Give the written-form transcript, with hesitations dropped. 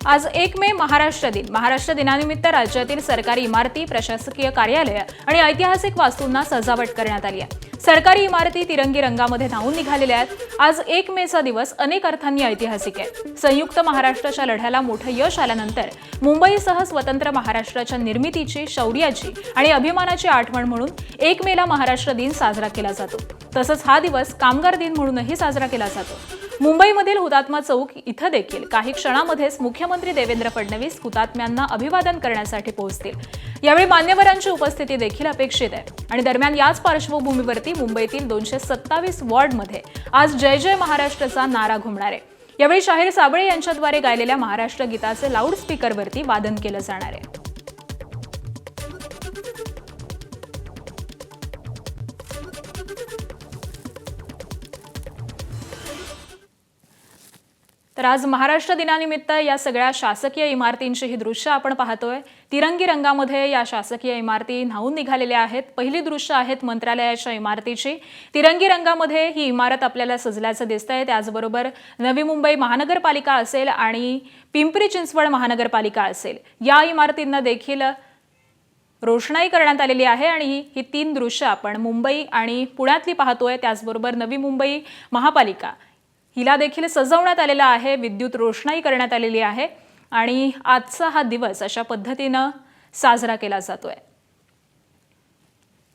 आज 1 मे महाराष्ट्र दिन। महाराष्ट्र दिनानिमित्त राज्यातील सरकारी इमारती, प्रशासकीय कार्यालय आणि ऐतिहासिक वास्तूंना सजावट करण्यात आली आहे। सरकारी इमारती तिरंगी रंगामध्ये न्हाऊन निघालेल्या आहेत। आज 1 मेचा दिवस अनेक अर्थांनी ऐतिहासिक आहे। संयुक्त महाराष्ट्राच्या लढ्याला मोठं यश आल्यानंतर मुंबईसह स्वतंत्र महाराष्ट्राच्या निर्मितीची, शौर्याची आणि अभिमानाची आठवण म्हणून 1 मेला महाराष्ट्र दिन साजरा केला जातो। तसंच हा दिवस कामगार दिन म्हणूनही साजरा केला जातो। मुंबईमधील हुतात्मा चौक इथं देखील काही क्षणांमध्येच मुख्यमंत्री देवेंद्र फडणवीस हुतात्म्यांना अभिवादन करण्यासाठी पोहोचतील। यावेळी मान्यवरांची उपस्थिती देखील अपेक्षित आहे। आणि दरम्यान याच पार्श्वभूमीवरती मुंबईतील 227 वॉर्डमध्ये आज जय जय महाराष्ट्रचा नारा घुमणार आहे। यावेळी शाहीर साबळे यांच्याद्वारे गायलेल्या महाराष्ट्र गीताचे लाऊडस्पीकरवरती वादन केलं जाणार आहे। तर आज महाराष्ट्र दिनानिमित्त या सगळ्या शासकीय इमारतींची ही दृश्य आपण पाहतोय। तिरंगी रंगामध्ये या शासकीय इमारती न्हाऊन निघालेल्या आहेत। पहिली दृश्य आहेत मंत्रालयाच्या इमारतीची। तिरंगी रंगामध्ये ही इमारत आपल्याला सजल्याचं दिसतंय। त्याचबरोबर नवी मुंबई महानगरपालिका असेल आणि पिंपरी चिंचवड महानगरपालिका असेल, या इमारतींना देखील रोषणाई करण्यात आलेली आहे। आणि ही 3 दृश्य आपण मुंबई आणि पुण्यातली पाहतोय। त्याचबरोबर नवी मुंबई महापालिका हिला देखील सजवण्यात आलेला आहे, विद्युत रोषणाई करण्यात आलेली आहे आणि आजचा हा दिवस अशा पद्धतीने साजरा केला जातोय।